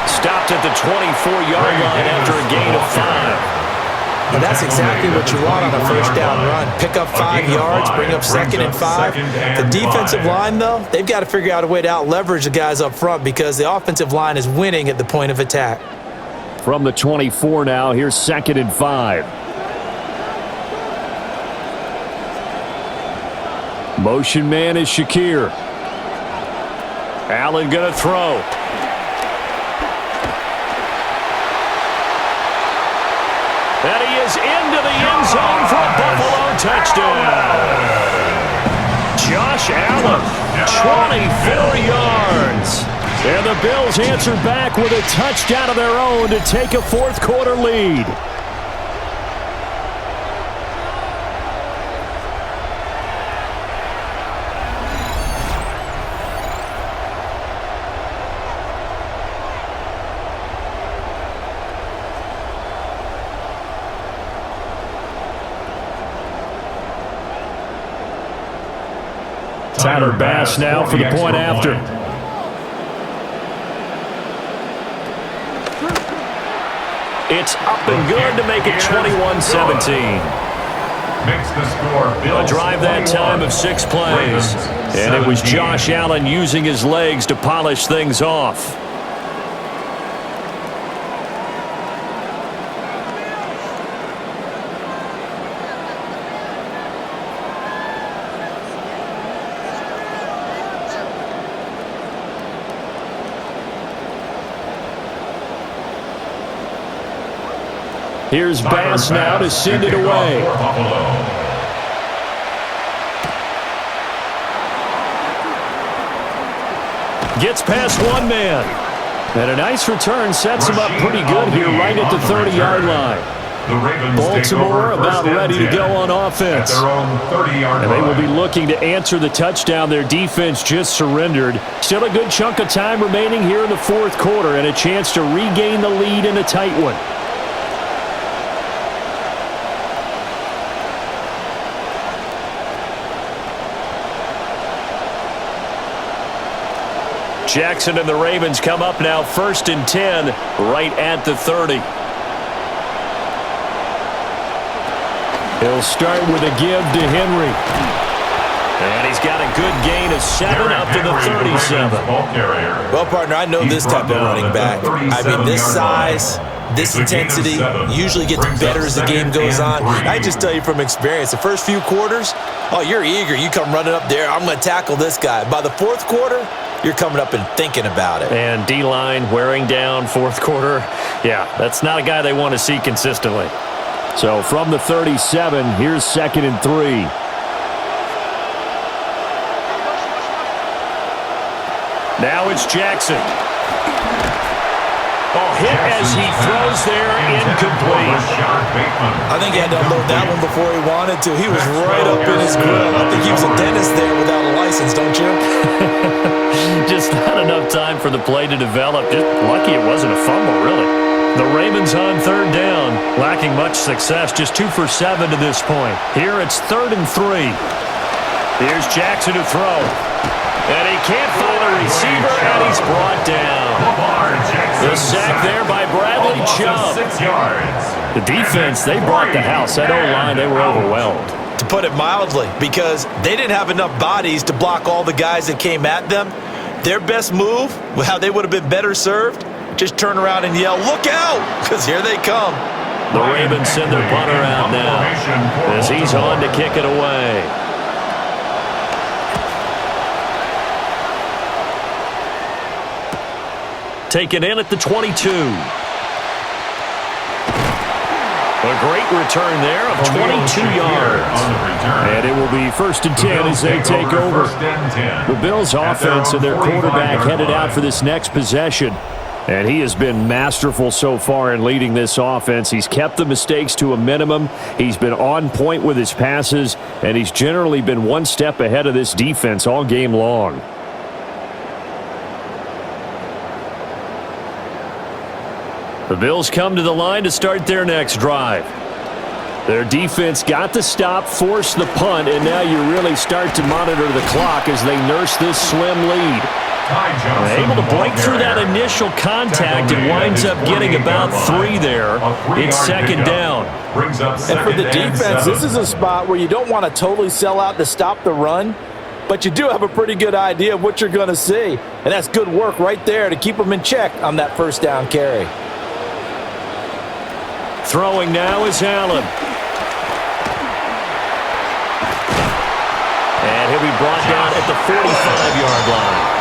Stopped at the 24-yard line after a gain of 5. And that's exactly what you want on a first down run. Pick up 5 yards, bring up 2nd and 5. The defensive line, though, they've got to figure out a way to out-leverage the guys up front because the offensive line is winning at the point of attack. From the 24 now, here's 2nd and 5. Motion man is Shakir. Allen going to throw. And he is into the end zone for a Buffalo touchdown. Josh Allen, 24 yards. And the Bills answer back with a touchdown of their own to take a 4th quarter lead. Tyler Bass now for the point after. It's up and good to make it 21-17. Makes the score. A drive that time of 6 plays. And it was Josh Allen using his legs to polish things off. Here's Bass now to send it away. Gets past one man. And a nice return sets him up pretty good here right at the 30-yard line. Baltimore about ready to go on offense. And they will be looking to answer the touchdown their defense just surrendered. Still a good chunk of time remaining here in the 4th quarter and a chance to regain the lead in a tight one. Jackson and the Ravens come up now 1st and 10 right at the 30. He'll start with a give to Henry. And he's got a good gain of 7 up to the 37. Well, partner, I know this type of running back. I mean, this size, this intensity usually gets better as the game goes on. I just tell you from experience, the first few quarters, oh, you're eager. You come running up there, I'm going to tackle this guy. By the fourth quarter, you're coming up and thinking about it. And D-line wearing down fourth quarter. Yeah, that's not a guy they want to see consistently. So from the 37, here's 2nd and 3. Now it's Jackson. Oh, hit as he throws there, incomplete. I think he had to unload that one before he wanted to. He was right up in his grill. I think he was a dentist there without a license, don't you? Just not enough time for the play to develop. Just lucky it wasn't a fumble, really. The Ravens on 3rd down, lacking much success, just 2 for 7 to this point. Here it's 3rd and 3. Here's Jackson to throw. And he can't find a receiver, and he's brought down. The sack there by Bradley Chubb. The defense, they brought the house. That O-line, they were overwhelmed. To put it mildly, because they didn't have enough bodies to block all the guys that came at them. Their best move, how they would have been better served, just turn around and yell, "Look out!" because here they come. The Ravens send their punter out now as he's on to kick it away. Taken in at the 22. A great return there of 22 yards. And it will be 1st and 10 as they take over. The Bills' offense and their quarterback headed out for this next possession. And he has been masterful so far in leading this offense. He's kept the mistakes to a minimum. He's been on point with his passes. And he's generally been one step ahead of this defense all game long. The Bills come to the line to start their next drive. Their defense got the stop, forced the punt, and now you really start to monitor the clock as they nurse this slim lead. Able to break through that initial contact and winds up getting about 3 there. It's 2nd down. And for the defense, this is a spot where you don't want to totally sell out to stop the run, but you do have a pretty good idea of what you're going to see. And that's good work right there to keep them in check on that 1st down carry. Throwing now is Allen. And he'll be brought down at the 45-yard line.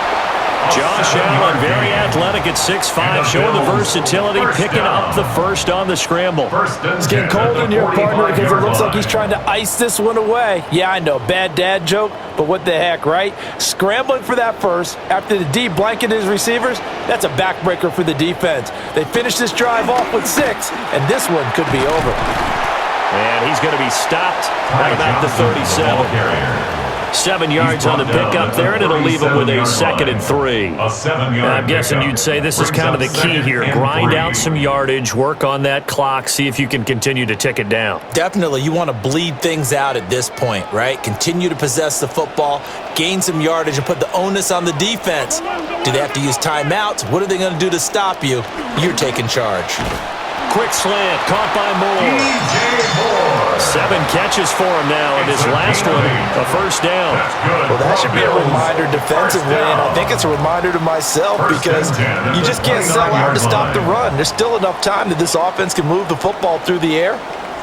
Josh Allen, very athletic at 6'5", showing the versatility, picking up the 1st on the scramble. It's getting cold in here, partner, because it looks like he's trying to ice this one away. Yeah, I know, bad dad joke, but what the heck, right? Scrambling for that 1st after the D blanketed his receivers, that's a backbreaker for the defense. They finish this drive off with 6, and this one could be over. And he's going to be stopped at about the 37. 7 yards on the pickup there, and it'll leave him with a 2nd and 3. I'm guessing you'd say this is kind of the key here. Grind out some yardage, work on that clock, see if you can continue to tick it down. Definitely, you want to bleed things out at this point, right? Continue to possess the football, gain some yardage, and put the onus on the defense. Do they have to use timeouts? What are they going to do to stop you? You're taking charge. Quick slant, caught by Moore. 7 catches for him now, and this last one, a 1st down. Well, that should be a reminder defensively, and I think it's a reminder to myself because you just can't sell out to stop the run. There's still enough time that this offense can move the football through the air,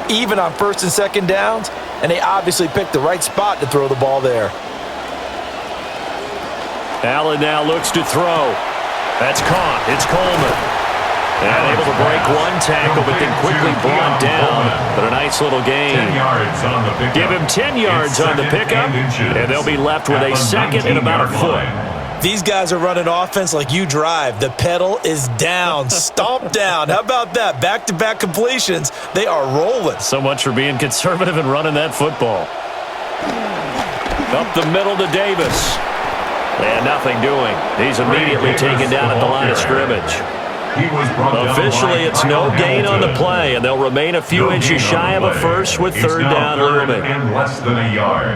even on 1st and 2nd downs, and they obviously picked the right spot to throw the ball there. Allen now looks to throw. That's caught. It's Coleman. And able to break one tackle, but then quickly brought down. But a nice little gain. Give him 10 yards on the pickup, and they'll be left with a 2nd and about a foot. These guys are running offense like you drive. The pedal is down, stomp down. How about that? Back-to-back completions. They are rolling. So much for being conservative and running that football. Up the middle to Davis. And nothing doing. He's immediately taken down at the line of scrimmage. Officially, it's no gain on the play, and they'll remain a few inches shy of a 1st with 3rd down looming. And less than a yard.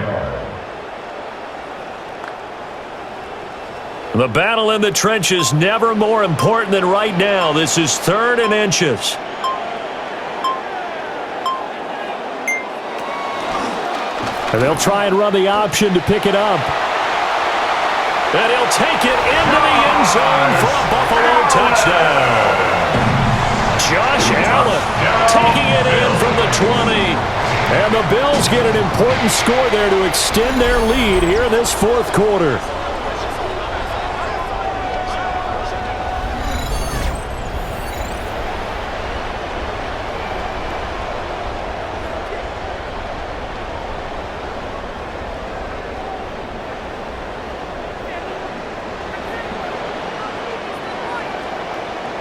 The battle in the trenches never more important than right now. This is 3rd and inches. And they'll try and run the option to pick it up. And he'll take it into the end zone for a Buffalo touchdown. Josh Allen taking it in from the 20. And the Bills get an important score there to extend their lead here in this fourth quarter.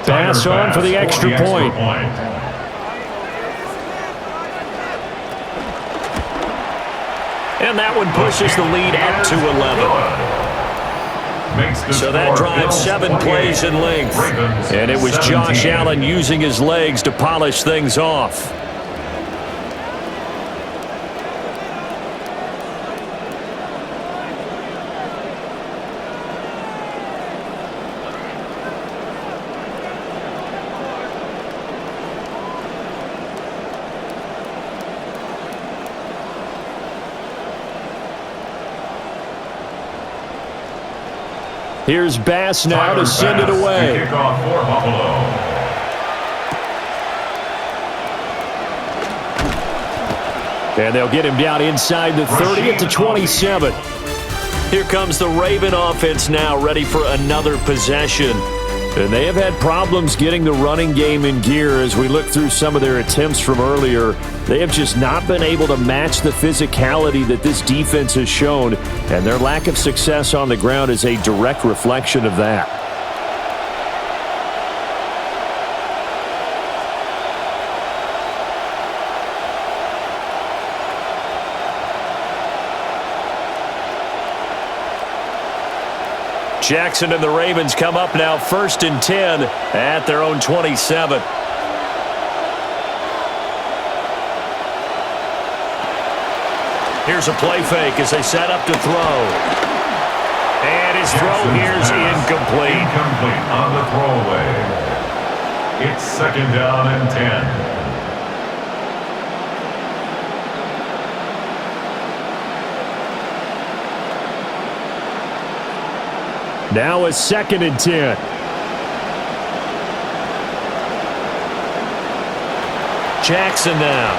Pass on for the extra point. And that one pushes the lead up to 11. So that drives 7 plays in length. And it was Josh Allen using his legs to polish things off. Here's Bass now to send it away. Kickoff for Buffalo. And they'll get him down inside the 30 at the 27. Here comes the Raven offense now, ready for another possession. And they have had problems getting the running game in gear as we look through some of their attempts from earlier. They have just not been able to match the physicality that this defense has shown, and their lack of success on the ground is a direct reflection of that. Jackson and the Ravens come up now 1st and 10 at their own 27. Here's a play fake as they set up to throw. And his throw here's incomplete. Incomplete on the throwaway. It's 2nd down and 10. Now a 2nd and 10. Jackson now.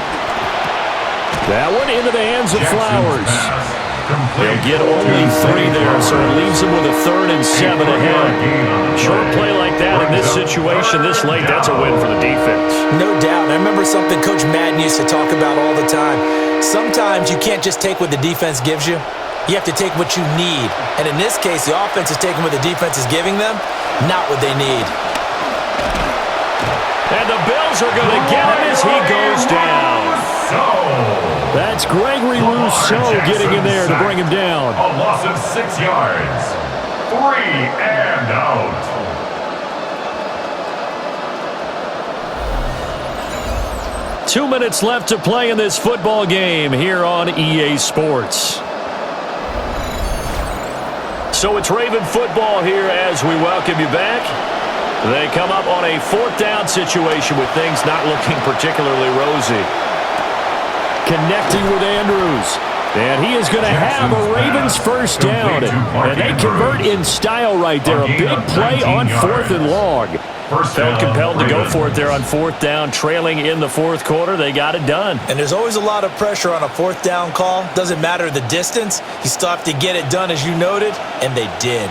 That one into the hands of Flowers. They'll get only 3 there, so it leaves them with a 3rd and 7 ahead. Short play like that in this situation this late, that's a win for the defense. No doubt. I remember something Coach Madden used to talk about all the time. Sometimes you can't just take what the defense gives you. You have to take what you need. And in this case, the offense is taking what the defense is giving them, not what they need. And the Bills are going to get him as he goes down. That's Gregory Rousseau getting in there to bring him down. A loss of 6 yards. 3 and out. Two minutes left to play in this football game here on EA Sports. So it's Raven football here as we welcome you back. They come up on a 4th down situation with things not looking particularly rosy. Connecting with Andrews. And he is going to have a Ravens 1st down. And they convert in style right there. A big play on 4th and long. Felt compelled to go for it there on 4th down, trailing in the 4th quarter. They got it done. And there's always a lot of pressure on a 4th down call. Doesn't matter the distance. You still have to get it done, as you noted, and they did.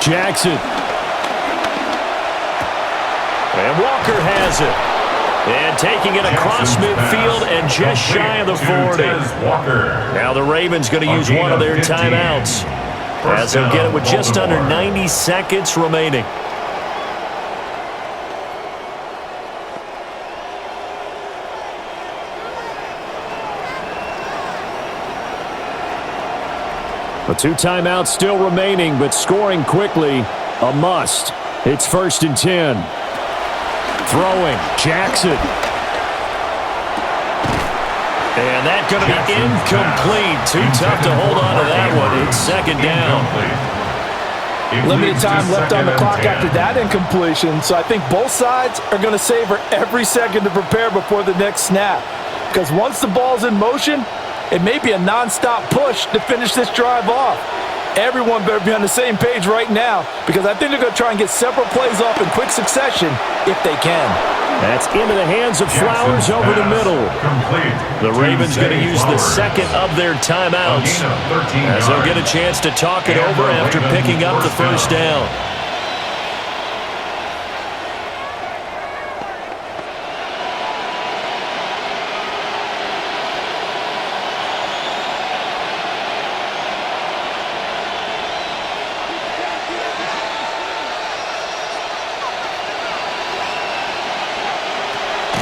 Jackson. And Walker has it. And taking it across midfield and just shy of the 40. Now the Ravens going to use one of their timeouts, as they'll get it with just under 90 seconds remaining. The 2 timeouts still remaining, but scoring quickly, a must. It's 1st and 10. Throwing, Jackson. And that's going to be incomplete. Too tough to hold on to that one. It's 2nd down. Limited time left on the clock after that incompletion, so I think both sides are going to savor every second to prepare before the next snap. Because once the ball's in motion, it may be a nonstop push to finish this drive off. Everyone better be on the same page right now because I think they're going to try and get several plays off in quick succession if they can. That's into the hands of Flowers over the middle. The Ravens going to use the second of their timeouts as they'll get a chance to talk it over after picking up the first down.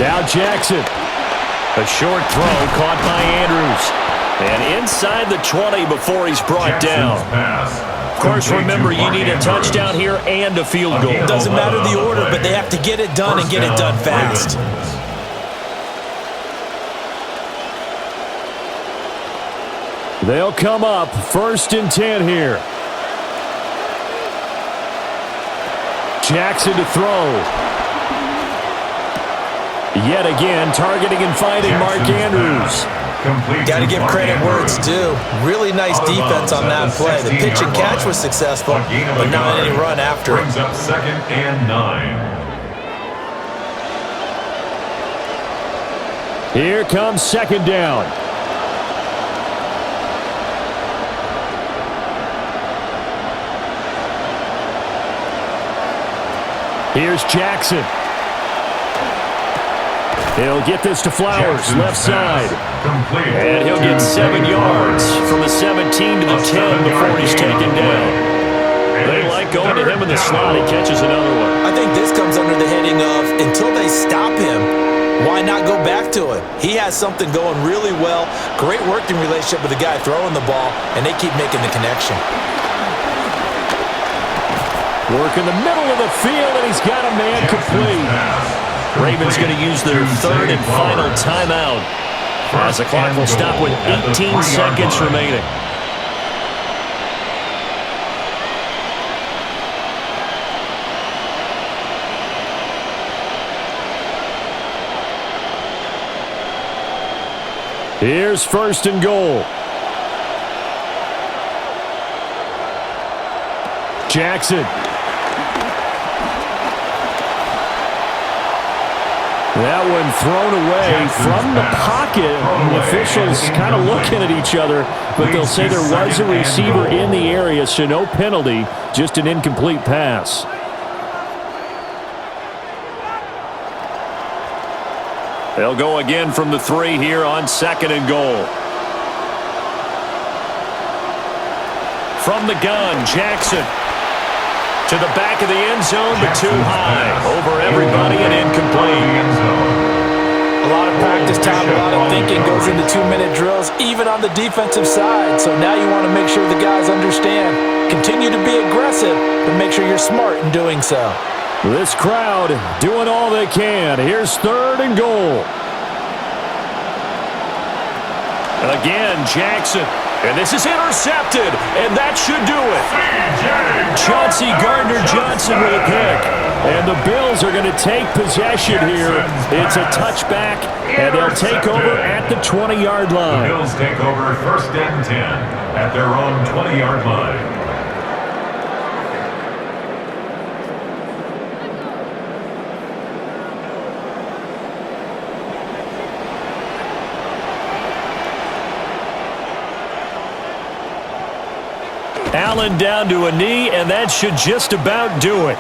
Now Jackson. A short throw caught by Andrews. And inside the 20 before he's brought down. Of course, remember, you need a touchdown here and a field goal. Doesn't matter the order, but they have to get it done and get it done fast. They'll come up 1st and 10 here. Jackson to throw. Yet again, targeting and finding Mark Andrews. Got to give credit where it's due. Really nice defense on that play. The pitch and catch was successful, but not any run after it. Brings up 2nd and 9. Here comes 2nd down. Here's Jackson. He'll get this to Flowers, left side. And he'll get 7 yards from the 17 to the 10 before he's taken down. They like going to him in the slot. He catches another one. I think this comes under the heading of until they stop him, why not go back to it? He has something going really well. Great working relationship with the guy throwing the ball, and they keep making the connection. Work in the middle of the field, and he's got a man complete. Ravens going to use their 3rd and final timeout as the clock will stop with 18 seconds remaining. Here's 1st and goal. Jackson. That one thrown away from the pocket. The officials kind of looking at each other, but they'll say there was a receiver in the area, so no penalty, just an incomplete pass. They'll go again from the 3 here on 2nd and goal. From the gun, Jackson. To the back of the end zone, but too high. Over everybody and incomplete. A lot of practice time, a lot of thinking goes into 2-minute drills, even on the defensive side. So now you want to make sure the guys understand. Continue to be aggressive, but make sure you're smart in doing so. This crowd doing all they can. Here's 3rd and goal. Again, Jackson. And this is intercepted, and that should do it. Chauncey Gardner-Johnson with a pick. And the Bills are going to take possession here. It's a touchback, and they'll take over at the 20-yard line. The Bills take over 1st and 10 at their own 20-yard line. Allen down to a knee, and that should just about do it.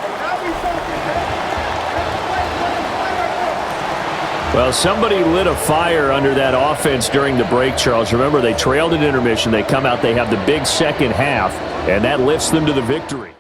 Well, somebody lit a fire under that offense during the break, Charles. Remember, they trailed at intermission. They come out, they have the big second half, and that lifts them to the victory.